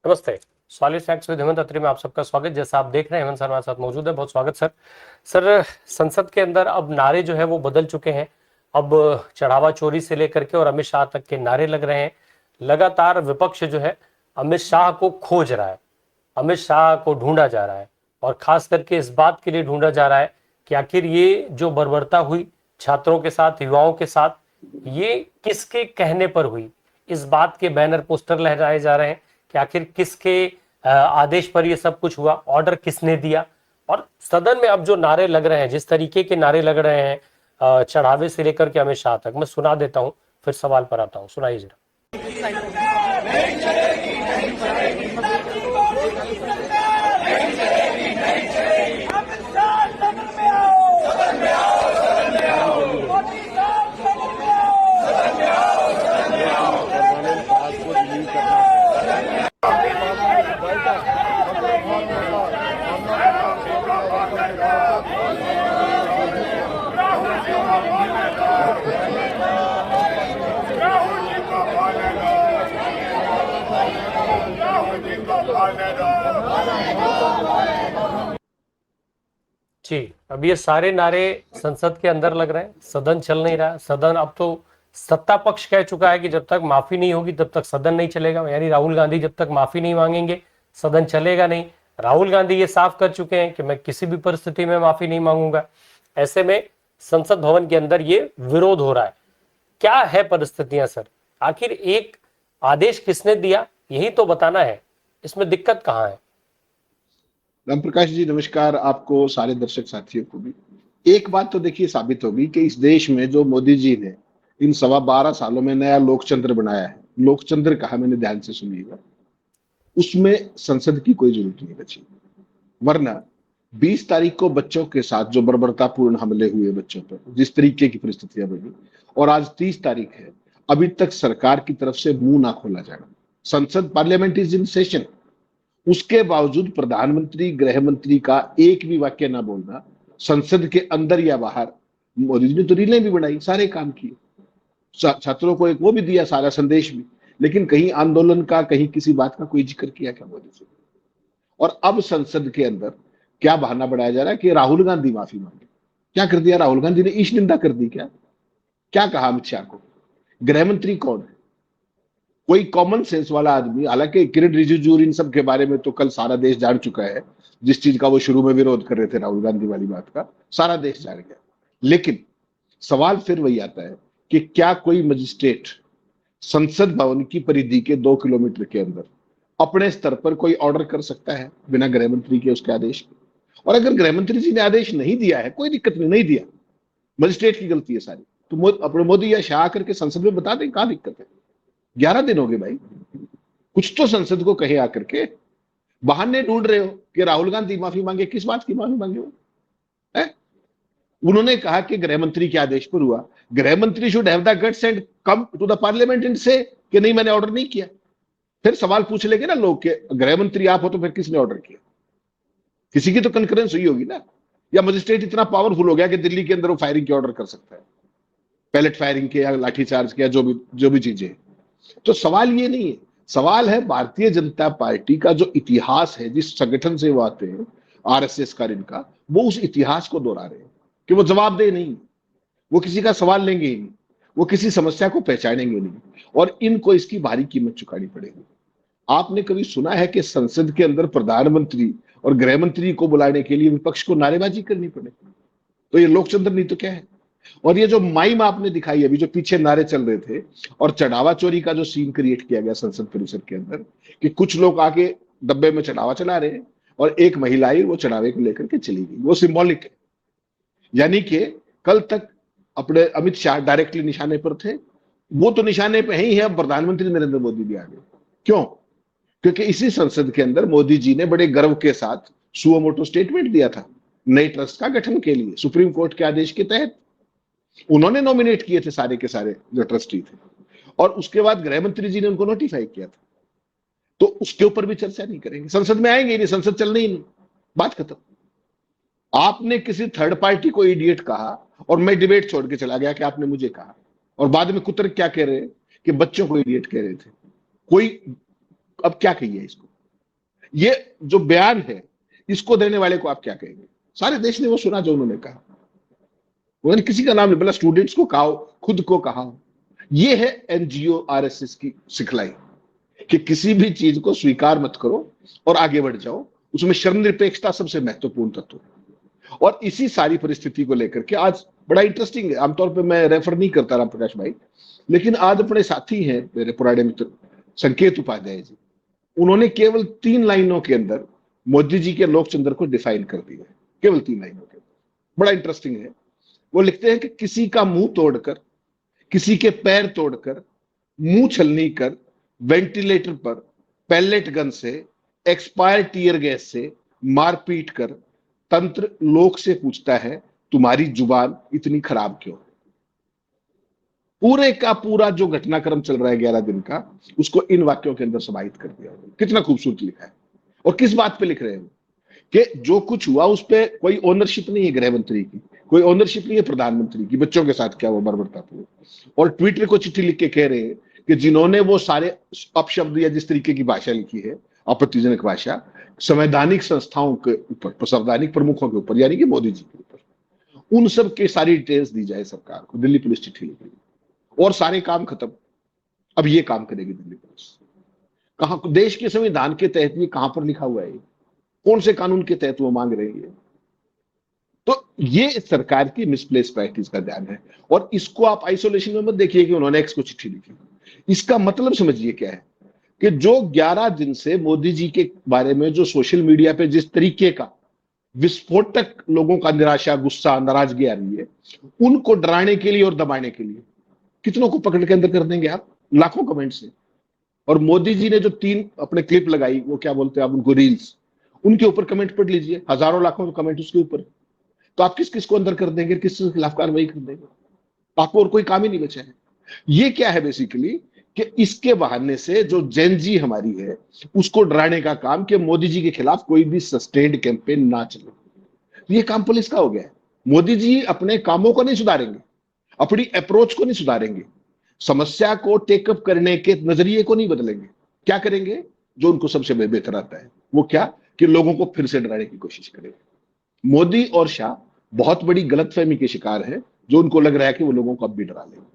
नमस्ते। Solid facts with Hemant अत्री में आप सबका स्वागत। जैसा आप देख रहे हैं हेमंत सर हमारे साथ मौजूद है, बहुत स्वागत सर। सर, संसद के अंदर अब नारे जो है वो बदल चुके हैं। अब चढ़ावा चोरी से लेकर के और अमित शाह तक के नारे लग रहे हैं। लगातार विपक्ष जो है अमित शाह को खोज रहा है, अमित शाह को ढूंढा जा रहा है और खास करके इस बात के लिए ढूंढा जा रहा है कि आखिर ये जो बर्बरता हुई छात्रों के साथ, युवाओं के साथ, ये किसके कहने पर हुई। इस बात के बैनर पोस्टर लहराए जा रहे हैं कि आखिर किसके आदेश पर ये सब कुछ हुआ, ऑर्डर किसने दिया। और सदन में अब जो नारे लग रहे हैं, जिस तरीके के नारे लग रहे हैं चढ़ावे से लेकर के अमित शाह तक, मैं सुना देता हूं, फिर सवाल पर आता हूं। सुनाइए जरा। जी, अब ये सारे नारे संसद के अंदर लग रहे हैं, सदन चल नहीं रहा। सदन अब तो सत्ता पक्ष कह चुका है कि जब तक माफी नहीं होगी तब तक सदन नहीं चलेगा, यानी राहुल गांधी जब तक माफी नहीं मांगेंगे सदन चलेगा नहीं। राहुल गांधी ये साफ कर चुके हैं कि मैं किसी भी परिस्थिति में माफी नहीं मांगूंगा। ऐसे में संसद भवन के अंदर ये विरोध हो रहा है। क्या है परिस्थितियां सर? आखिर एक आदेश किसने दिया, यही तो बताना है, इसमें दिक्कत कहां है? राम प्रकाश जी नमस्कार, आपको सारे दर्शक साथियों को भी। एक बात तो देखिए साबित होगी कि इस देश में जो मोदी जी ने इन 12.25 सालों में नया लोकतंत्र बनाया है, लोकतंत्र कहा मैंने, ध्यान से सुनिएगा, उसमें संसद की कोई जरूरत नहीं बची। वरना 20 तारीख को बच्चों के साथ जो बर्बरतापूर्ण हमले हुए बच्चों पर, जिस तरीके की परिस्थितियां बनी, और आज 30 तारीख है, अभी तक सरकार की तरफ से मुंह ना खोला जाना। संसद, पार्लियामेंट इज इन सेशन, उसके बावजूद प्रधानमंत्री, गृह मंत्री का एक भी वाक्य ना बोलना, संसद के अंदर या बाहर। मोदी जी ने तो रीलें भी बनाई, सारे काम किए, छात्रों को एक वो भी दिया, सारा संदेश भी, लेकिन कहीं आंदोलन का, कहीं किसी बात का कोई जिक्र किया क्या मोदी जी? और अब संसद के अंदर क्या बहाना बनाया जा रहा है कि राहुल गांधी माफी मांगे। क्या कर दिया राहुल गांधी ने? ईश निंदा कर दी क्या? क्या कहा अमित शाह को? गृह मंत्री कौन है? कोई कॉमन सेंस वाला आदमी, हालांकि किरण रिजिजू इन सब के बारे में तो कल सारा देश जान चुका है, जिस चीज का वो शुरू में विरोध कर रहे थे, राहुल गांधी वाली बात का, सारा देश जान गया। लेकिन सवाल फिर वही आता है कि क्या कोई मजिस्ट्रेट संसद भवन की परिधि के 2 किलोमीटर के अंदर अपने स्तर पर कोई ऑर्डर कर सकता है बिना गृह मंत्री के, उसके आदेश के? और अगर गृह मंत्री जी ने आदेश नहीं दिया है, कोई दिक्कत नहीं, नहीं दिया, मजिस्ट्रेट की गलती है सारी, तो अपने मोदी या शाह करके संसद में बता दें, कहां दिक्कत है? 11 दिन हो गए भाई, कुछ तो संसद को कहे आकर के। बहाने ढूंढ रहे हो कि राहुल गांधी माफी मांगे, किस बात की माफी मांगे वो है? उन्होंने कहा कि गृह मंत्री के आदेश पर हुआ। गृह मंत्री should have the guts and come to the parliament and say कि नहीं, मैंने ऑर्डर नहीं किया। फिर सवाल पूछ लेंगे ना लोग कि गृह मंत्री आप हो तो फिर किसने ऑर्डर किया? किसी की तो कंकरेंस हुई होगी ना। या मजिस्ट्रेट इतना पावरफुल हो गया कि दिल्ली के अंदर वो फायरिंग के ऑर्डर कर सकता है, पैलेट फायरिंग के या लाठीचार्ज के या जो भी चीजें। तो सवाल ये नहीं है, सवाल है भारतीय जनता पार्टी का जो इतिहास है, जिस संगठन से वो आते हैं, आरएसएस का, इनका, वो उस इतिहास को दोहरा रहे हैं कि वो जवाबदेह नहीं, वो किसी का सवाल लेंगे ही नहीं, वो किसी समस्या को पहचानेंगे नहीं, और इनको इसकी भारी कीमत चुकानी पड़ेगी। आपने कभी सुना है कि संसद के अंदर प्रधानमंत्री और गृह मंत्री को बुलाने के लिए विपक्ष को नारेबाजी करनी पड़े? तो ये लोकतंत्र नहीं तो क्या है? और ये जो माइम आपने दिखाई, अभी जो पीछे नारे चल रहे थे, और चढ़ावा चोरी का जो सीन क्रिएट किया गया संसद परिसर के अंदर, कि कुछ लोग आके डब्बे में चढ़ावा चला रहे हैं और एक महिला आई, वो चढ़ावे को लेकर के चली गई, वो सिंबॉलिक है। यानी कि कल तक अपने अमित शाह डायरेक्टली निशाने पर थे, वो तो निशाने पे ही है, अब प्रधानमंत्री नरेंद्र मोदी भी आ गए। क्यों? क्योंकि इसी संसद के अंदर मोदी जी ने बड़े गर्व के साथ सुओ मोटो स्टेटमेंट दिया था नए ट्रस्ट का गठन के लिए, सुप्रीम कोर्ट के आदेश के तहत। उन्होंने नॉमिनेट किए थे सारे के सारे जो ट्रस्टी थे, और उसके बाद गृह मंत्री जी ने उनको नोटिफाई किया था। तो उसके ऊपर भी चर्चा नहीं करेंगे, संसद में आएंगे नहीं, संसद चलने ही नहीं, बात खत्म। आपने किसी थर्ड पार्टी को इडियट कहा और मैं डिबेट छोड़ के चला गया कि आपने मुझे कहा, और बाद में कुतर क्या कह रहे हैं कि बच्चों को इडियट कह रहे थे। कोई अब क्या कहिए इसको? ये जो बयान है, इसको देने वाले को आप क्या कहेंगे? सारे देश ने वो सुना जो उन्होंने कहा। उन्होंने किसी का नाम नहीं बोला, स्टूडेंट्स को कहा, खुद को कहा। ये है एनजीओ आरएसएस की सिखलाई कि किसी भी चीज को स्वीकार मत करो और आगे बढ़ जाओ। उसमें शर्मनिरपेक्षता सबसे महत्वपूर्ण तत्व है। और इसी सारी परिस्थिति को लेकर के आज बड़ा इंटरेस्टिंग है। आमतौर पे मैं रेफर नहीं करता राम प्रकाश भाई, लेकिन आज अपने साथी हैं मेरे पुराने मित्र संकेत उपाध्याय जी, उन्होंने केवल 3 लाइनों के अंदर मोदी जी के लोकचंद्र को डिफाइन कर दिया है। केवल 3 लाइनों के अंदर, बड़ा इंटरेस्टिंग है। वो लिखते हैं कि किसी का मुंह तोड़कर, किसी के पैर तोड़कर, मुंह छलनी कर, वेंटिलेटर पर पैलेट गन से, एक्सपायर टीयर गैस से मारपीट कर तंत्र लोक से पूछता है तुम्हारी जुबान इतनी खराब क्यों? पूरे का पूरा जो घटनाक्रम चल रहा है 11 दिन का, उसको इन वाक्यों के अंदर समाहित कर दिया। कितना खूबसूरत लिखा है। और किस बात पे लिख रहे हैं कि जो कुछ हुआ उस पर कोई ओनरशिप नहीं है गृह मंत्री की, कोई ओनरशिप नहीं है प्रधानमंत्री की, बच्चों के साथ क्या वो बर्बरतापूर्वक। और ट्विटर को चिट्ठी लिख के कह रहे हैं कि जिन्होंने वो सारे अपशब्द या जिस तरीके की भाषा लिखी है, आपत्तिजनक भाषा, संवैधानिक संस्थाओं के ऊपर, संवैधानिक प्रमुखों के ऊपर, यानी कि मोदी जी के ऊपर, उन सब के सारी डिटेल्स दी जाए सरकार को। दिल्ली पुलिस चिट्ठी लिख रही है और सारे काम खत्म। अब ये काम करेगी दिल्ली पुलिस। कहां देश के संविधान के तहत ये कहां पर लिखा हुआ है? कौन से कानून के तहत वो मांग रही है? तो ये सरकार की मिसप्लेस प्रायोरिटीज का ध्यान है। और इसको आप आइसोलेशन में मत देखिए कि उन्होंने एक्स को चिट्ठी लिखी। इसका मतलब समझिए क्या है कि जो 11 दिन से मोदी जी के बारे में जो सोशल मीडिया पे जिस तरीके का विस्फोटक लोगों का निराशा, गुस्सा, नाराजगी आ रही है, उनको डराने के लिए और दबाने के लिए कितनों को पकड़ के अंदर कर देंगे आप? लाखों कमेंट से। और मोदी जी ने जो 3 अपने क्लिप लगाई, वो क्या बोलते हैं आप उनको, रील्स, उनके ऊपर कमेंट पढ़ लीजिए, हजारों लाखों कमेंट उसके ऊपर। तो आप किस किस को अंदर कर देंगे, किस के खिलाफ कार्रवाई कर देंगे? आपको और कोई काम ही नहीं बचा है। ये क्या है बेसिकली कि इसके बहाने से जो जेनजी हमारी है उसको डराने का काम कि मोदी जी के खिलाफ कोई भी सस्टेन्ड कैंपेन ना चले। ये काम पुलिस का हो गया है। मोदी जी अपने कामों को नहीं सुधारेंगे, अपनी अप्रोच को नहीं सुधारेंगे, समस्या को टेकअप करने के नजरिए को नहीं बदलेंगे। क्या करेंगे? जो उनको सबसे बेहतर आता है, वो क्या कि लोगों को फिर से डराने की कोशिश करेंगे। मोदी और शाह बहुत बड़ी गलतफहमी के शिकार है, जो उनको लग रहा है कि वो लोगों को अब भी डरा लेंगे।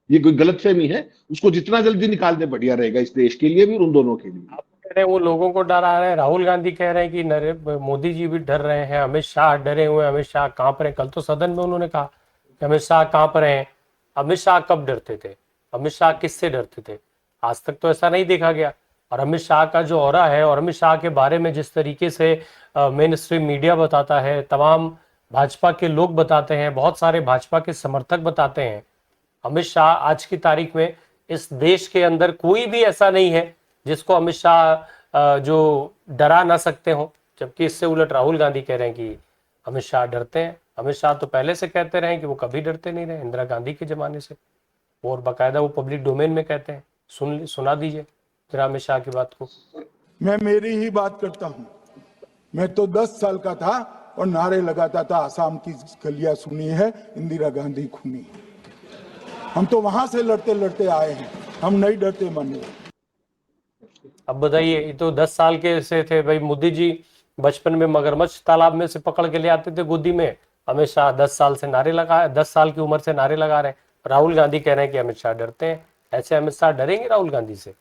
ये कोई गलतफहमी है, उसको जितना जल्दी निकाल दे बढ़िया रहेगा, इस देश के लिए भी और उन दोनों के लिए। आप कह रहे हैं वो लोगों को डरा रहे हैं, राहुल गांधी कह रहे हैं कि नरेंद्र मोदी जी भी डर रहे हैं, अमित शाह डरे हुए हैं, अमित शाह कहां पर हैं? कल तो सदन में उन्होंने कहा कि अमित शाह कहां पर हैं। अमित शाह कब डरते थे? अमित शाह किससे डरते थे? आज तक तो ऐसा नहीं देखा गया। और अमित शाह का जो ऑरा है और अमित शाह के बारे में जिस तरीके से मेन स्ट्रीम मीडिया बताता है, तमाम भाजपा के लोग बताते हैं, बहुत सारे भाजपा के समर्थक बताते हैं, अमित शाह आज की तारीख में इस देश के अंदर कोई भी ऐसा नहीं है जिसको अमित शाह जो डरा ना सकते हो। जबकि इससे उलट राहुल गांधी कह रहे हैं कि अमित शाह डरते हैं। अमित शाह तो पहले से कहते रहे कि वो कभी डरते नहीं रहे, इंदिरा गांधी के जमाने से। और बाकायदा वो पब्लिक डोमेन में कहते हैं। सुना दीजिए जरा अमित शाह की बात को। मैं मेरी ही बात करता हूं। मैं तो 10 साल का था और नारे लगाता था, आसाम की गलियां सुनी है, इंदिरा गांधी खूनी है। हम तो वहां से लड़ते लड़ते आए हैं, हम नहीं डरते मानिए। अब बताइए, ये तो 10 साल के से थे भाई। मोदी जी बचपन में मगरमच्छ तालाब में से पकड़ के ले आते थे गोदी में। अमित शाह 10 साल से नारे लगा, 10 साल की उम्र से नारे लगा रहे हैं। राहुल गांधी कह रहे हैं कि अमित शाह डरते हैं। ऐसे अमित शाह डरेंगे राहुल गांधी से?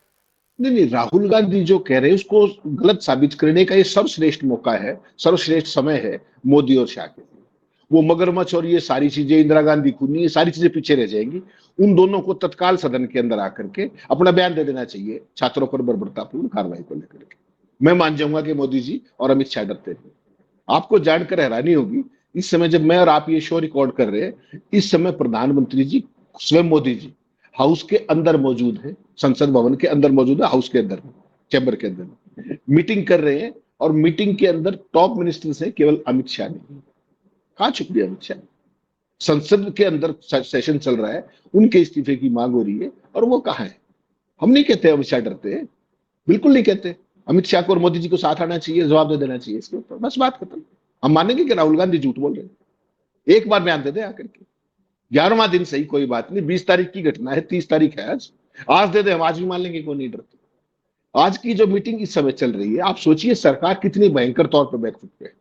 नहीं, राहुल गांधी जो कह रहे हैं उसको गलत साबित करने का ये सर्वश्रेष्ठ मौका है, सर्वश्रेष्ठ समय है मोदी और शाह के लिए। वो मगरमच्छ और ये सारी चीजें, इंदिरा गांधी खूनी, ये सारी चीजें पीछे रह जाएंगी। उन दोनों को तत्काल सदन के अंदर आकर के अपना बयान दे देना चाहिए छात्रों पर बर्बरतापूर्ण कार्रवाई को लेकर के। मैं मान जाऊंगा कि मोदी जी और अमित शाह डरते हैं। आपको जानकर हैरानी होगी, इस समय जब मैं और आप ये शो रिकॉर्ड कर रहे हैं, इस समय प्रधानमंत्री जी स्वयं मोदी जी हाउस के अंदर मौजूद है, संसद भवन के अंदर मौजूद है, हाउस के अंदर, चैम्बर के अंदर मीटिंग कर रहे हैं। और मीटिंग के अंदर टॉप मिनिस्टर्स हैं, केवल अमित शाह नहीं। कहां छुप गया अमित शाह? संसद के अंदर सेशन चल रहा है, उनके इस्तीफे की मांग हो रही है और वो कहां है? हम नहीं कहते अमित शाह डरते हैं, बिल्कुल नहीं कहते। अमित शाह को और मोदी जी को साथ आना चाहिए, जवाब दे देना चाहिए इसके ऊपर, बस बात खत्म। हम मानेंगे कि राहुल गांधी झूठ बोल रहे हैं, एक बार बयान दे दे आकर के। 11वां दिन सही, कोई बात नहीं, 20 तारीख की घटना है, 30 तारीख है आज दे दे, हम आज भी मान लेंगे, कोई नहीं डरते। आज की जो मीटिंग इस समय चल रही है, आप सोचिए सरकार कितनी भयंकर तौर पर बैकफुट पे है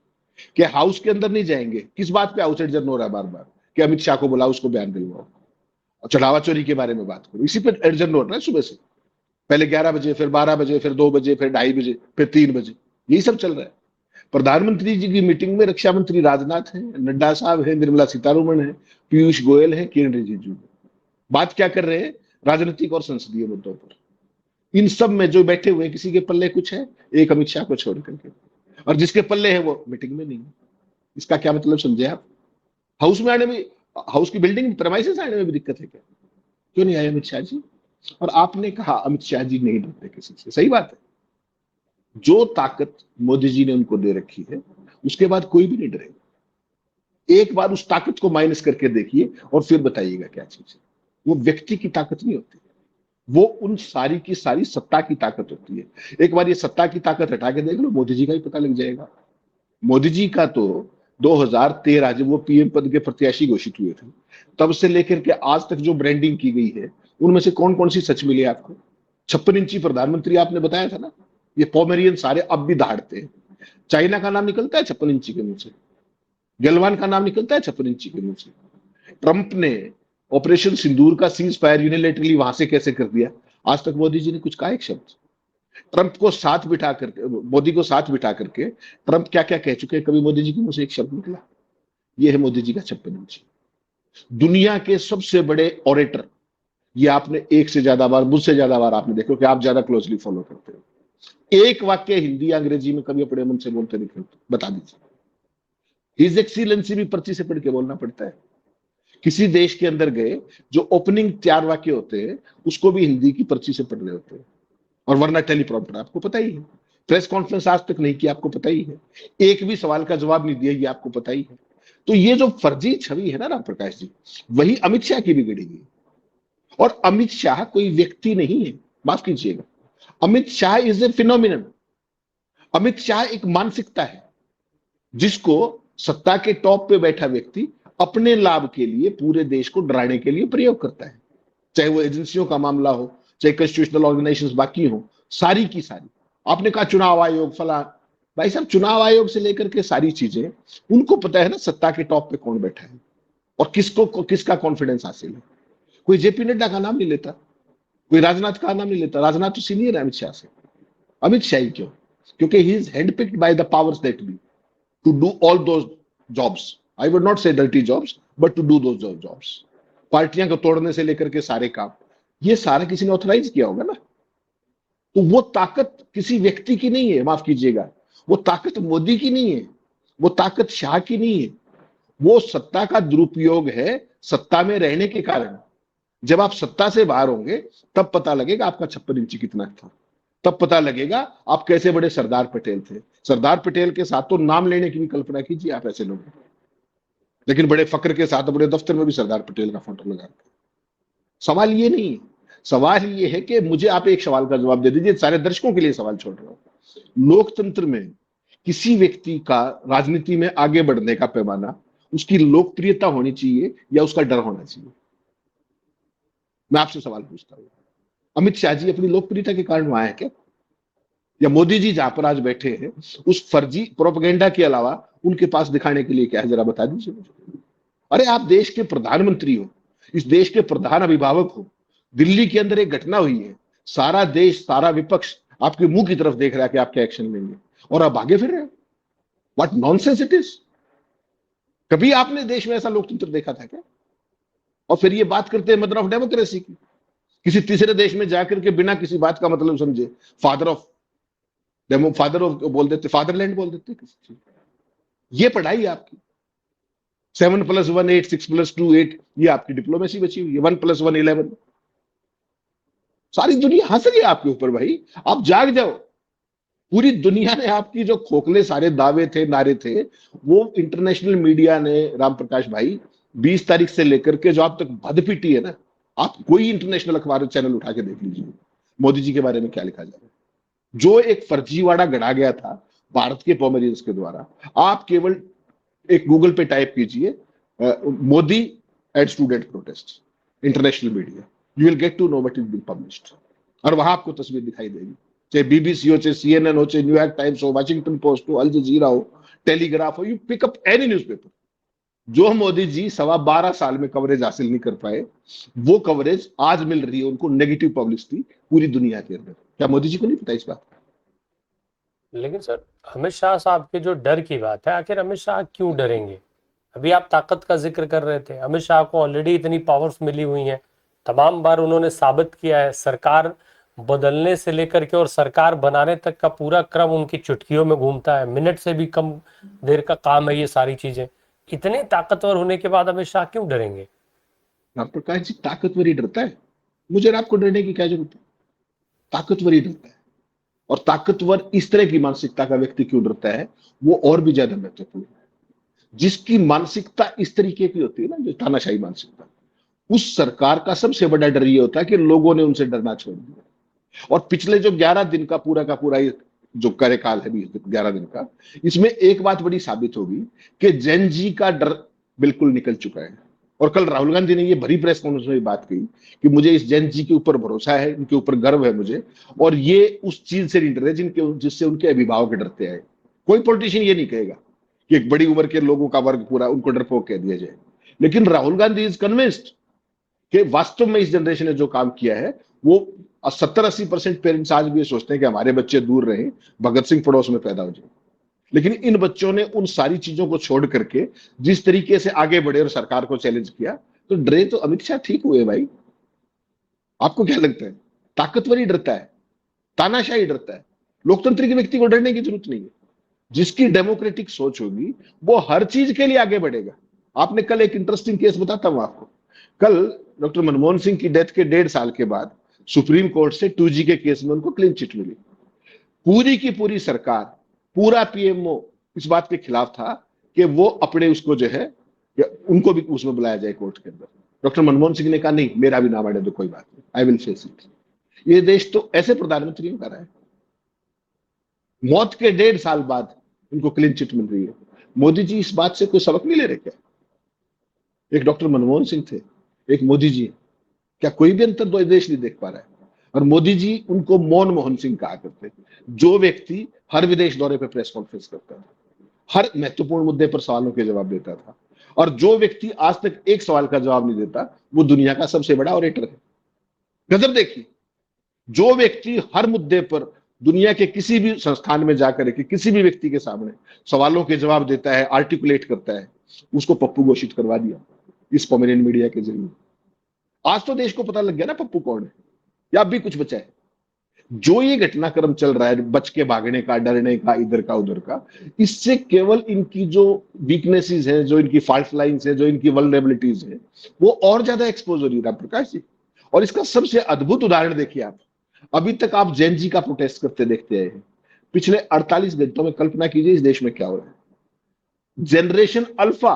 कि हाउस के अंदर नहीं जाएंगे। किस बात पे आउटसाइडर हो रहा है बार बार कि अमित शाह को बुलाओ, उसको बयान दिलवाओ, चढ़ावा चोरी के बारे में बात करो। इसी पे एडजर्न हो रहा है सुबह से, पहले 11 बजे, फिर 12 बजे, फिर 2 बजे, फिर 2:30 बजे, फिर 3 बजे, यही सब चल रहा है। प्रधानमंत्री जी की मीटिंग में रक्षा मंत्री राजनाथ है, नड्डा साहब है, निर्मला सीतारमण है, पीयूष गोयल है, किरण रिजिजू है। बात क्या कर रहे हैं? राजनीतिक और संसदीय मुद्दों पर। इन सब में जो बैठे हुए किसी के पल्ले कुछ है, एक अमित शाह को छोड़ करके, और जिसके पल्ले है वो मीटिंग में नहीं है। इसका क्या मतलब समझे आप? हाउस में आने में, हाउस की बिल्डिंग प्रेमाइसेस आने में भी दिक्कत है क्या? क्यों नहीं आए अमित शाह जी? और आपने कहा अमित शाह जी नहीं डरते किसी से, सही बात है। जो ताकत मोदी जी ने उनको दे रखी है उसके बाद कोई भी नहीं डरेगा। एक बार उस ताकत को माइनस करके देखिए और फिर बताइएगा क्या चीज है। वो व्यक्ति की ताकत नहीं होती, वो उन सारी की सारी सत्ता की ताकत होती है। एक बार ये सत्ता की ताकत हटा के देख लो, मोदी जी का ही पता लग जाएगा। मोदी जी का तो 2013 जब वो पीएम पद के प्रत्याशी घोषित हुए थे, तब से लेकर के आज तक जो ब्रांडिंग की गई है, उनमें से कौन कौन सी सच मिली आपको? 56 इंची प्रधानमंत्री आपने बताया था ना, ये पोमेरियन सारे अब भी दहाड़ते हैं। चाइना का नाम निकलता है 56 इंची के मुंह से, गलवान का नाम निकलता है 56 इंची के मुंह से। ट्रंप ने ऑपरेशन सिंदूर का सीज फायर यूनिलेटरली वहां से कैसे कर दिया? आज तक मोदी जी ने कुछ कहा एक शब्द? ट्रंप को साथ बिठा करके, मोदी को साथ बिठा करके ट्रंप क्या क्या कह चुके हैं, कभी मोदी जी के मुंह से एक शब्द निकला? ये है मोदी जी का 56 इंची। दुनिया के सबसे बड़े ऑरेटर, ये आपने एक से ज्यादा बार, मुझसे ज्यादा बार आपने देखो कि आप ज्यादा क्लोजली फॉलो करते हो। एक वाक्य हिंदी या अंग्रेजी में कभी अपने मन से बोलते नहीं, बता दीजिए। हिज एक्सीलेंसी भी पर्ची से पढ़ के बोलना पड़ता है। किसी देश के अंदर गए, जो ओपनिंग 4 वाक्य होते हैं उसको भी हिंदी की पर्ची से पढ़ने होते हैं, और वरना टेलीप्रॉम्प्टर, आपको पता ही है। प्रेस कॉन्फ्रेंस आज तक नहीं की, आपको पता ही है। एक भी सवाल का जवाब नहीं दिया, ये आपको पता ही है। तो ये जो फर्जी छवि है ना राम प्रकाश जी, वही अमित शाह की बिगड़ी हुई। और अमित शाह कोई व्यक्ति नहीं है, माफ कीजिएगा, Amit Shah is a phenomenon. Amit Shah एक मानसिकता है जिसको सत्ता के टॉप पे बैठा व्यक्ति अपने लाभ के लिए पूरे देश को डराने के लिए प्रयोग करता है। चाहे वो एजेंसियों का मामला हो, चाहे कॉन्स्टिट्यूशनल ऑर्गेनाइजेशंस बाकी हो, सारी की सारी। आपने कहा चुनाव आयोग फला, भाई साहब चुनाव आयोग से लेकर के सारी चीजें उनको पता है ना सत्ता के टॉप पे कौन बैठा है और किसको किसका कॉन्फिडेंस हासिल है। कोई जेपी नड्डा का नाम नहीं लेता, कोई राजनाथ का नाम नहीं लेता। राजनाथ तो सीनियर है अमित शाह से। अमित शाह ही क्यों? क्योंकि he is handpicked by the powers that be to do all those jobs. I would not say dirty jobs, but to do those jobs. पार्टियां को तोड़ने से लेकर के सारे काम, ये सारा किसी ने ऑथराइज किया होगा ना। तो वो ताकत किसी व्यक्ति की नहीं है, माफ कीजिएगा, वो ताकत मोदी की नहीं है, वो ताकत शाह की नहीं है। वो सत्ता का दुरुपयोग है, सत्ता में रहने के कारण। जब आप सत्ता से बाहर होंगे तब पता लगेगा आपका 56 इंची कितना था, तब पता लगेगा आप कैसे बड़े सरदार पटेल थे। सरदार पटेल के साथ तो नाम लेने की भी कल्पना कीजिए आप, ऐसे लोग, लेकिन बड़े फक्र के साथ बड़े दफ्तर में भी सरदार पटेल का फोटो लगा। सवाल ये नहीं है, सवाल ये है कि मुझे आप एक सवाल का जवाब दे दीजिए, सारे दर्शकों के लिए सवाल छोड़ रहा हूं। लोकतंत्र में किसी व्यक्ति का राजनीति में आगे बढ़ने का पैमाना उसकी लोकप्रियता होनी चाहिए या उसका डर होना चाहिए? मैं आपसे सवाल पूछता हूं, अमित शाह जी अपनी लोकप्रियता के कारण वहां है क्या? या मोदी जी जहां पर आज बैठे हैं उस फर्जी प्रोपेगेंडा के अलावा उनके पास दिखाने के लिए क्या है, जरा बता दीजिए मुझे। अरे आप देश के प्रधानमंत्री हो, इस देश के प्रधान अभिभावक हो। दिल्ली के अंदर एक घटना हुई है, सारा देश, सारा विपक्ष आपके मुंह की तरफ देख रहा है कि आप क्या एक्शन लेंगे, और आप आगे फिर रहे हो। What nonsense it is. कभी आपने देश में ऐसा लोकतंत्र देखा था क्या? और फिर ये बात करते हैं मदर ऑफ डेमोक्रेसी की। किसी तीसरे देश में जाकर के बिना किसी बात का मतलब समझे फादर ऑफ बोल देते, फादरलैंड बोल देते किसी चीज। ये पढ़ाई आपकी 7+1 8, 6+2 8, ये आपकी डिप्लोमेसी बची हुई है। 1+1 11। सारी दुनिया हंस रही है आपके ऊपर भाई, आप जाग जाओ। पूरी दुनिया ने आपकी जो खोखले सारे दावे थे, नारे थे, वो इंटरनेशनल मीडिया ने, राम प्रकाश भाई, 20 तारीख से लेकर के जो आप तक भद पीटी है ना, आप कोई इंटरनेशनल अखबार चैनल उठा के देख लीजिए मोदी जी के बारे में क्या लिखा जा रहा है। जो एक फर्जीवाड़ा गढ़ा गया था भारत के पोमेरियंस के द्वारा, आप केवल एक गूगल पे टाइप कीजिए Modi at student protest international media, you will get to know what is being published, और वहां आपको तस्वीर दिखाई देगी। चाहे बीबीसी हो, चाहे CNN हो, चाहे न्यूयॉर्क टाइम्स हो, वाशिंगटन पोस्ट हो, अल जजीरा हो, टेलीग्राफ हो, you pick up any newspaper. जो मोदी जी 12.25 साल में कवरेज हासिल नहीं कर पाए, वो कवरेज आज मिल रही है उनको, नेगेटिव पब्लिसिटी पूरी दुनिया के अंदर। क्या मोदी जी को नहीं पता इस बात का? लेकिन सर, अमित शाह साहब के जो डर की बात है, आखिर अमित शाह क्यों डरेंगे? अभी आप ताकत का जिक्र कर रहे थे, अमित शाह को ऑलरेडी इतनी पावर्स मिली हुई हैं, तमाम बार उन्होंने साबित किया है, सरकार बदलने से लेकर के और सरकार बनाने तक का पूरा क्रम उनकी चुटकियों में घूमता है, मिनट से भी कम देर का काम है ये सारी चीजें। इतने ताकतवर होने के बाद अमित शाह क्यों डरेंगे? राम प्रकाश जी, ताकतवर ही डरता है। मुझे और आपको डरने की क्या जरूरत है? ताकतवर ही डरता है। और ताकतवर इस तरह की मानसिकता का व्यक्ति क्यों डरता है, वो और भी ज्यादा महत्वपूर्ण है। जिसकी मानसिकता इस तरीके की होती है ना, जो तानाशाही मानसिकता, उस सरकार का सबसे बड़ा डर ये होता है कि लोगों ने उनसे डरना छोड़ दिया। और पिछले जो 11 दिन का पूरा ये जो कार्यकाल है, 11 दिन का, इसमें एक बात बड़ी साबित होगी कि जैन जी का डर बिल्कुल निकल चुका है। और कल राहुल गांधी ने ये भरी प्रेस कॉन्फ्रेंस में बात कही कि मुझे इस जैन जी के ऊपर भरोसा है, इनके ऊपर गर्व है मुझे, और ये उस चीज से नहीं डरे जिससे उनके अभिभावक डरते हैं। कोई पॉलिटिशियन ये नहीं कहेगा कि एक बड़ी उम्र के लोगों का वर्ग पूरा उनको डरपोक कह दिया जाए। लेकिन राहुल गांधी इज कन्विंस्ड कि वास्तव में इस जनरेशन ने जो काम किया है, वो 70-80% पेरेंट्स आज भी ये सोचते हैं कि हमारे बच्चे दूर रहे, भगत सिंह पड़ोस में पैदा हो जाए। लेकिन इन बच्चों ने उन सारी चीजों को छोड़ करके जिस तरीके से आगे बढ़े और सरकार को चैलेंज किया, तो डरे तो अमित शाह ठीक हुए भाई। आपको क्या लगता है? ताकतवर ही डरता है, तानाशाही डरता है। लोकतंत्र व्यक्ति को डरने की जरूरत नहीं है। जिसकी डेमोक्रेटिक सोच होगी वो हर चीज के लिए आगे बढ़ेगा। आपने कल एक इंटरेस्टिंग केस बताता हूं आपको। कल डॉक्टर मनमोहन सिंह की डेथ के 1.5 साल के बाद सुप्रीम कोर्ट से 2G के केस में उनको क्लीन चिट मिली। पूरी की पूरी सरकार, पूरा PMO इस बात के खिलाफ था कि वो अपने उसको जो है, उनको भी उसमें बुलाया जाए कोर्ट के अंदर। डॉक्टर मनमोहन सिंह ने कहा नहीं, मेरा भी नाम आने दो, कोई बात नहीं, आई विल फेस इट। ये देश तो ऐसे प्रधानमंत्रियों का रहा है। मौत के 1.5 साल बाद उनको क्लीन चिट मिल रही है। मोदी जी इस बात से कोई सबक नहीं ले रहे क्या? एक डॉक्टर मनमोहन सिंह थे, एक मोदी जी, क्या कोई भी अंतर दो देश नहीं देख पा रहा है? और मोदी जी उनको मौन मोहन सिंह कहा करते, जो व्यक्ति हर विदेश दौरे पर प्रेस कॉन्फ्रेंस करता था, हर महत्वपूर्ण मुद्दे पर सवालों के जवाब देता था, और जो व्यक्ति आज तक एक सवाल का जवाब नहीं देता, वो दुनिया का सबसे बड़ा ऑरेटर है। गजब देखिए, जो व्यक्ति हर मुद्दे पर दुनिया के किसी भी संस्थान में जाकर के किसी भी व्यक्ति के सामने सवालों के जवाब देता है, आर्टिकुलेट करता है, उसको पप्पू घोषित करवा दिया इस पोमेरियन मीडिया के जरिए। आज तो देश को पता लग गया ना पप्पू कौन है, या अब भी कुछ बचा है? जो ये घटनाक्रम चल रहा है, बच के भागने का, डरने का, इधर का उधर का, इससे केवल इनकी जो वीकनेसेस हैं, जो इनकी फॉल्ट लाइंस है, जो इनकी वल्नरेबिलिटीज है, वो और ज्यादा एक्सपोज हो रही है, राम प्रकाश जी। और इसका सबसे अद्भुत उदाहरण देखिए आप। अभी तक आप जैन जी का प्रोटेस्ट करते देखते आए हैं। पिछले 48 घंटों में कल्पना कीजिए इस देश में क्या हो रहा है। जनरेशन अल्फा,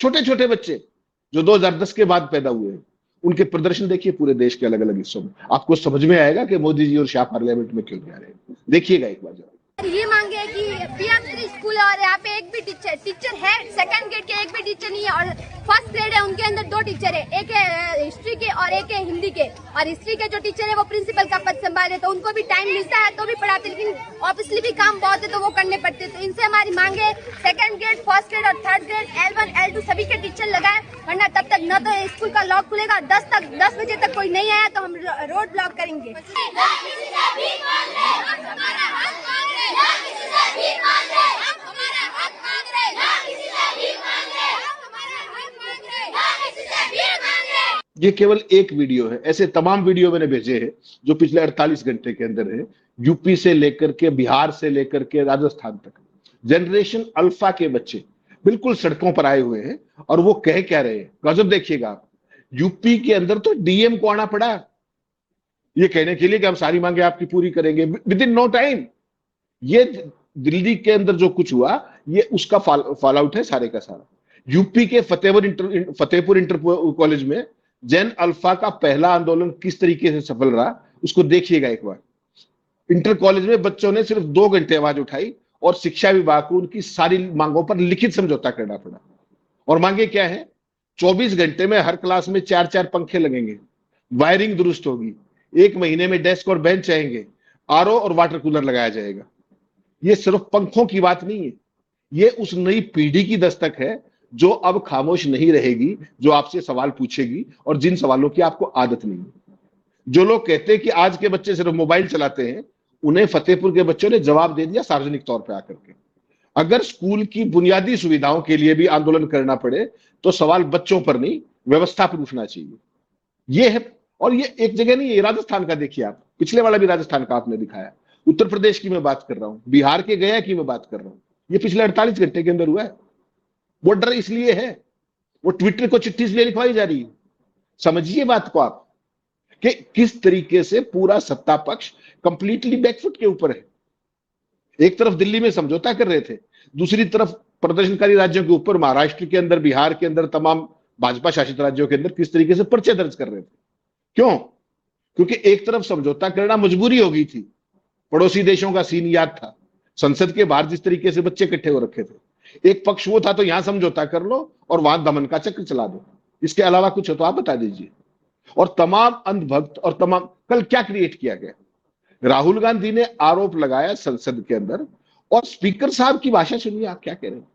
छोटे छोटे बच्चे जो 2010 के बाद पैदा हुए हैं, उनके प्रदर्शन देखिए पूरे देश के अलग अलग हिस्सों में। आपको समझ में आएगा कि मोदी जी और शाह पार्लियामेंट में क्यों नहीं आ रहे हैं। देखिएगा एक बार जरा। ये मांगे है कि PM3 स्कूल है और यहाँ पे एक भी टीचर है, सेकंड ग्रेड के एक भी टीचर नहीं है, और फर्स्ट ग्रेड है उनके अंदर 2 टीचर है, एक है हिस्ट्री के और एक है हिंदी के। और हिस्ट्री के जो टीचर है वो प्रिंसिपल का पद संभाले, तो उनको भी टाइम मिलता है तो भी पढ़ाते, लेकिन ऑब्वियसली भी काम बहुत है तो वो करने पड़ते। तो इनसे हमारी मांग है सेकंड ग्रेड, फर्स्ट ग्रेड और थर्ड ग्रेड, L1 L2 सभी के टीचर लगाए, वरना तब तक न तो स्कूल का लॉक खुलेगा, 10 बजे तक कोई नहीं आया तो हम रोड ब्लॉक करेंगे। ये केवल एक वीडियो है, ऐसे तमाम वीडियो मैंने भेजे हैं जो पिछले 48 घंटे के अंदर है। यूपी से लेकर के, बिहार से लेकर के राजस्थान तक जनरेशन अल्फा के बच्चे बिल्कुल सड़कों पर आए हुए हैं। और वो कह क्या रहे हैं, गजब देखिएगा आप। यूपी के अंदर तो DM को आना पड़ा ये कहने के लिए कि हम सारी मांगे आपकी पूरी करेंगे विद इन नो टाइम। ये दिल्ली के अंदर जो कुछ हुआ, ये उसका फॉल आउट है सारे का सारा। यूपी के फतेहपुर इंटर कॉलेज में जैन अल्फा का पहला आंदोलन किस तरीके से सफल रहा, उसको देखिएगा एक बार। इंटर कॉलेज में बच्चों ने सिर्फ 2 घंटे आवाज उठाई और शिक्षा विभाग को उनकी सारी मांगों पर लिखित समझौता करना पड़ा। और मांगे क्या है? 24 घंटे में हर क्लास में 4-4 पंखे लगेंगे, वायरिंग दुरुस्त होगी, 1 महीने में डेस्क और बेंच आएंगे, आरओ और वाटर कूलर लगाया जाएगा। ये सिर्फ पंखों की बात नहीं है, ये उस नई पीढ़ी की दस्तक है जो अब खामोश नहीं रहेगी, जो आपसे सवाल पूछेगी और जिन सवालों की आपको आदत नहीं है। जो लोग कहते हैं कि आज के बच्चे सिर्फ मोबाइल चलाते हैं, उन्हें फतेहपुर के बच्चों ने जवाब दे दिया सार्वजनिक तौर पर आकर के। अगर स्कूल की बुनियादी सुविधाओं के लिए भी आंदोलन करना पड़े तो सवाल बच्चों पर नहीं, व्यवस्था पर उठना चाहिए। ये है, और ये एक जगह नहीं है, राजस्थान का देखिए आप, पिछले वाला भी राजस्थान का आपने दिखाया, उत्तर प्रदेश की मैं बात कर रहा हूं, बिहार के गया की मैं बात कर रहा हूं, ये पिछले 48 घंटे के अंदर हुआ है। वो डर इसलिए है, वो ट्विटर को चिट्ठी इसलिए लिखवाई जा रही है। समझिए बात को आप कि किस तरीके से पूरा सत्ता पक्ष कंप्लीटली बैकफुट के ऊपर है। एक तरफ दिल्ली में समझौता कर रहे थे, दूसरी तरफ प्रदर्शनकारी राज्यों के ऊपर, महाराष्ट्र के अंदर, बिहार के अंदर, तमाम भाजपा शासित राज्यों के अंदर किस तरीके से पर्चे दर्ज कर रहे थे। क्यों? क्योंकि एक तरफ समझौता करना मजबूरी हो गई थी, पड़ोसी देशों का सीन याद था, संसद के बाहर जिस तरीके से बच्चे इकट्ठे हो रखे थे, एक पक्ष वो था तो यहां समझौता कर लो और वहां दमन का चक्र चला दो। इसके अलावा कुछ हो तो आप बता दीजिए। और तमाम अंधभक्त और तमाम, कल क्या क्रिएट किया गया? राहुल गांधी ने आरोप लगाया संसद के अंदर, और स्पीकर साहब की भाषा सुनिए, आप क्या कह रहे हैं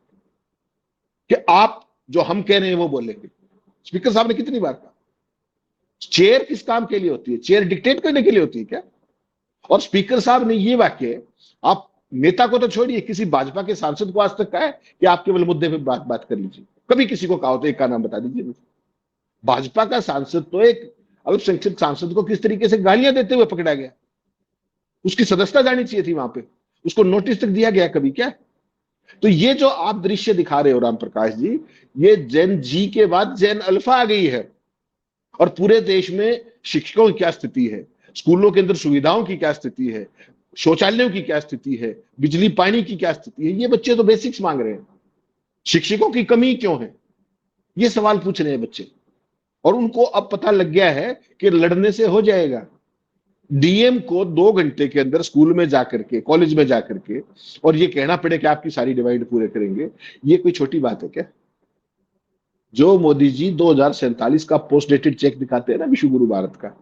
कि आप जो हम कह रहे हैं वो बोलेंगे। स्पीकर साहब ने कितनी बार कहा, चेयर किस काम के लिए होती है? चेयर डिक्टेट करने के लिए होती है क्या? और स्पीकर साहब ने ये वाक्य, आप नेता को तो छोड़िए, किसी भाजपा के सांसद को आज तक कहा है कि आप केवल मुद्दे पे बात कर लीजिए? कभी किसी को कहा हो तो एक का नाम बता दीजिए मुझे। भाजपा का सांसद तो एक अल्पसंख्यक सांसद को किस तरीके से गालियां देते हुए पकड़ा गया, उसकी सदस्यता जानी चाहिए थी वहां पे, उसको नोटिस तक दिया गया कभी क्या? तो ये जो आप दृश्य दिखा रहे हो राम प्रकाश जी, ये जेन जी के बाद जेन अल्फा आ गई है। और पूरे देश में शिक्षकों की क्या स्थिति है, स्कूलों के अंदर सुविधाओं की क्या स्थिति है, शौचालयों की क्या स्थिति है, बिजली पानी की क्या स्थिति है, ये बच्चे तो बेसिक्स मांग रहे हैं। शिक्षकों की कमी क्यों है, ये सवाल पूछ रहे हैं बच्चे। और उनको अब पता लग गया है कि लड़ने से हो जाएगा। डीएम को 2 घंटे के अंदर स्कूल में जाकर के, कॉलेज में जाकर के, और ये कहना पड़े कि आपकी सारी डिमांड पूरे करेंगे, ये कोई छोटी बात है क्या? जो मोदी जी 2047 का पोस्ट डेटेड चेक दिखाते हैं ना विश्व गुरु भारत का,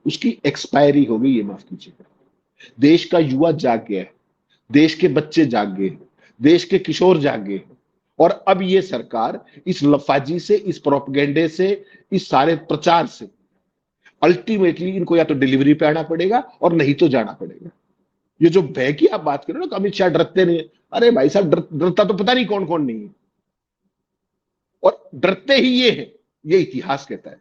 उसकी एक्सपायरी हो गई है, माफ कीजिएगा। देश का युवा जाग गया है, देश के बच्चे जाग गए, देश के किशोर जाग गए, और अब ये सरकार इस लफाजी से, इस प्रोपेगेंडे से, इस सारे प्रचार से अल्टीमेटली इनको या तो डिलीवरी पे आना पड़ेगा और नहीं तो जाना पड़ेगा। ये जो भय की आप बात करो ना, अमित शाह डरते नहीं, अरे भाई साहब, डरता तो पता नहीं कौन कौन नहीं है, और डरते ही ये है, ये इतिहास कहता है।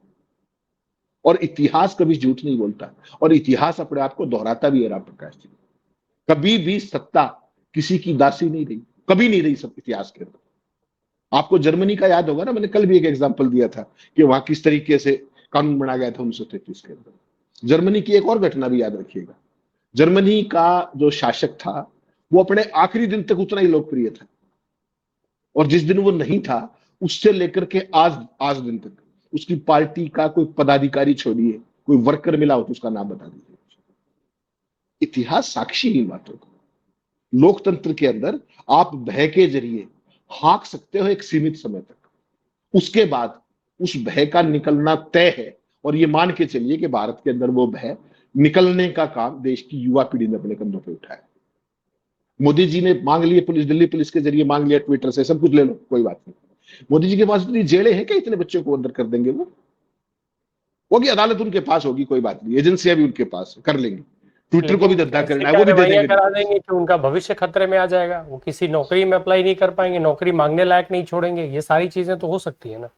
और इतिहास कभी झूठ नहीं बोलता, और इतिहास अपने आप को दोहराता भी है राम प्रकाश जी। कभी भी सत्ता किसी की दासी नहीं रही, कभी नहीं रही सब इतिहास के अंदर। आपको जर्मनी का याद होगा ना, मैंने कल भी एक एग्जांपल दिया था कि वहां किस तरीके से कानून बनाया गया था 1933 के अंदर। जर्मनी की एक और घटना भी याद रखिएगा, जर्मनी का जो शासक था वो अपने आखिरी दिन तक उतना ही लोकप्रिय था, और जिस दिन वो नहीं था उससे लेकर के आज दिन तक उसकी पार्टी का कोई पदाधिकारी छोड़िए, कोई वर्कर मिला हो तो उसका नाम बता दीजिए। इतिहास साक्षी इन बातों को। लोकतंत्र के अंदर आप भय के जरिए हाँक सकते हो एक सीमित समय तक, उसके बाद उस भय का निकलना तय है। और ये मान के चलिए कि भारत के अंदर वो भय निकलने का काम देश की युवा पीढ़ी ने अपने कंधों पे उठाया। मोदी जी ने मांग लिए, पुलिस, दिल्ली पुलिस के जरिए मांग लिया, ट्विटर से सब कुछ ले लो, कोई बात नहीं। मोदी जी के पास इतनी जेलें हैं क्या, इतने बच्चों को अंदर कर देंगे वो की अदालत उनके पास होगी, कोई बात नहीं, एजेंसियां भी उनके पास कर लेंगी, ट्विटर को भी धंधा करना है वो भी दे देंगे, करा देंगे कि उनका भविष्य खतरे में आ जाएगा, वो किसी नौकरी में अप्लाई नहीं कर पाएंगे, नौकरी मांगने लायक नहीं छोड़ेंगे। ये सारी चीजें तो हो सकती है ना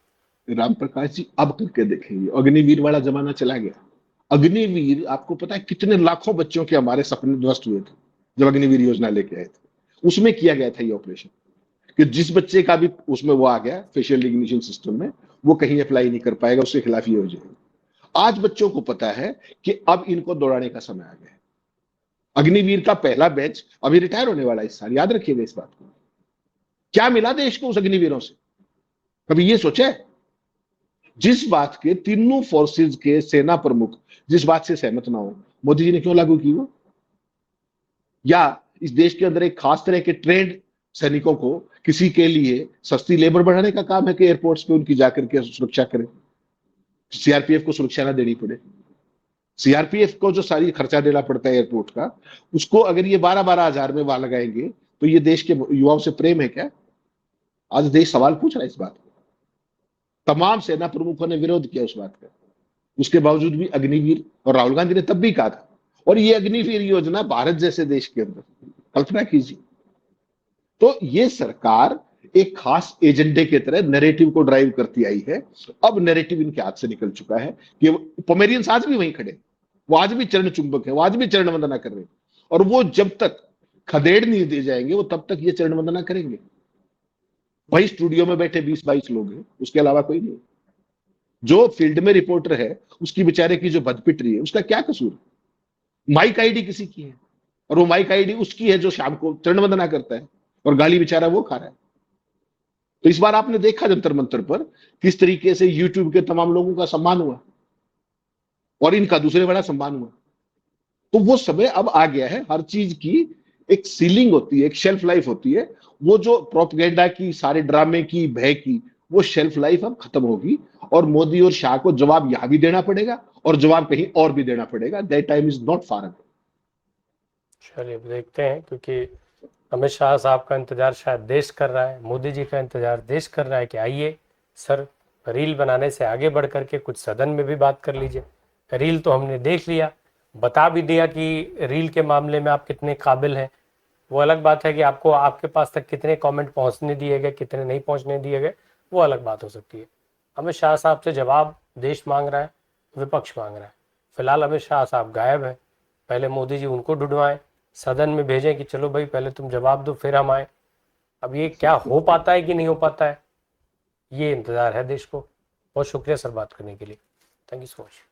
राम प्रकाश जी। अब करके देखेंगे, अग्निवीर वाला जमाना चला गया। अग्निवीर, आपको पता है कितने लाखों बच्चों के हमारे सपने ध्वस्त हुए थे जब अग्निवीर योजना लेके आए थे। उसमें किया गया था ये ऑपरेशन कि जिस बच्चे का भी उसमें वो आ गया फेशियल रिकग्निशन सिस्टम में, वो कहीं अप्लाई नहीं कर पाएगा, उसके खिलाफ ये हो जाएगा। आज बच्चों को पता है कि अब इनको दौड़ाने का समय आ गया है। अग्निवीर का पहला बैच अभी रिटायर होने वाला है इस साल, याद रखिएगा इस बात को। क्या मिला देश को उस अग्निवीरों से, कभी ये सोचा है? जिस बात के तीनों फोर्सेज के सेना प्रमुख जिस बात से सहमत ना हो, मोदी जी ने क्यों लागू की वो? या इस देश के अंदर एक खास तरह के ट्रेंड सैनिकों को किसी के लिए सस्ती लेबर बढ़ाने का काम है कि एयरपोर्ट्स पे उनकी जाकर के सुरक्षा करें, सीआरपीएफ को सुरक्षा ना देनी पड़े। सीआरपीएफ को जो सारी खर्चा देना पड़ता है एयरपोर्ट का, उसको अगर ये 12-12 हजार में वहां लगाएंगे तो ये देश के युवाओं से प्रेम है क्या? आज देश सवाल पूछ रहा है इस बात को। तमाम सेना प्रमुखों ने विरोध किया उस बात का, उसके बावजूद भी अग्निवीर, और राहुल गांधी ने तब भी कहा था। और ये अग्निवीर योजना भारत जैसे देश के अंदर, कल्पना कीजिए। तो ये सरकार एक खास एजेंडे के तरह नैरेटिव को ड्राइव करती आई है। अब नैरेटिव इनके हाथ से निकल चुका है कि पोमेरियंस आज भी वहीं खड़े, वो आज भी चरण चुंबक है, वो आज भी चरण वंदना कर रहे हैं, और वो जब तक खदेड़ नहीं दिए जाएंगे वो तब तक ये चरण वंदना करेंगे। वही स्टूडियो में बैठे 20-22 लोग हैं, उसके अलावा कोई नहीं। जो फील्ड में रिपोर्टर है उसकी बेचारे की जो बदपिट रही है, उसका क्या कसूर? माइक आईडी किसी की है, और वो माइक आईडी उसकी है जो शाम को चरण वंदना करता है, और गाली बेचारा वो खा रहा है। तो इस बार आपने देखा जंतर मंतर पर किस तरीके से यूट्यूब के तमाम लोगों का सम्मान हुआ, और इनका दूसरे बड़ा सम्मान हुआ। तो वो समय अब आ गया है। हर चीज की एक सीलिंग होती है, एक शेल्फ लाइफ होती है। वो जो प्रोपेगेंडा की, सारे ड्रामे की, भय की, वो शेल्फ लाइफ अब खत्म होगी, और मोदी और शाह को जवाब यहां भी देना पड़ेगा और जवाब कहीं और भी देना पड़ेगा। That time is not far away. चलिए देखते हैं, क्योंकि अमित शाह साहब का इंतजार शायद देश कर रहा है, मोदी जी का इंतजार देश कर रहा है कि आइए सर, रील बनाने से आगे बढ़ करके कुछ सदन में भी बात कर लीजिए। रील तो हमने देख लिया, बता भी दिया कि रील के मामले में आप कितने काबिल हैं। वो अलग बात है कि आपको आपके पास तक कितने कमेंट पहुंचने दिए गए, कितने नहीं पहुंचने दिए गए, वो अलग बात हो सकती है। अमित शाह साहब से जवाब देश मांग रहा है, विपक्ष मांग रहा है। फिलहाल अमित शाह साहब गायब है। पहले मोदी जी उनको ढूंढवाएं, सदन में भेजें कि चलो भाई पहले तुम जवाब दो फिर हम आए। अब ये क्या हो पाता है कि नहीं हो पाता है, ये इंतजार है देश को। बहुत शुक्रिया सर बात करने के लिए। Thank you so much.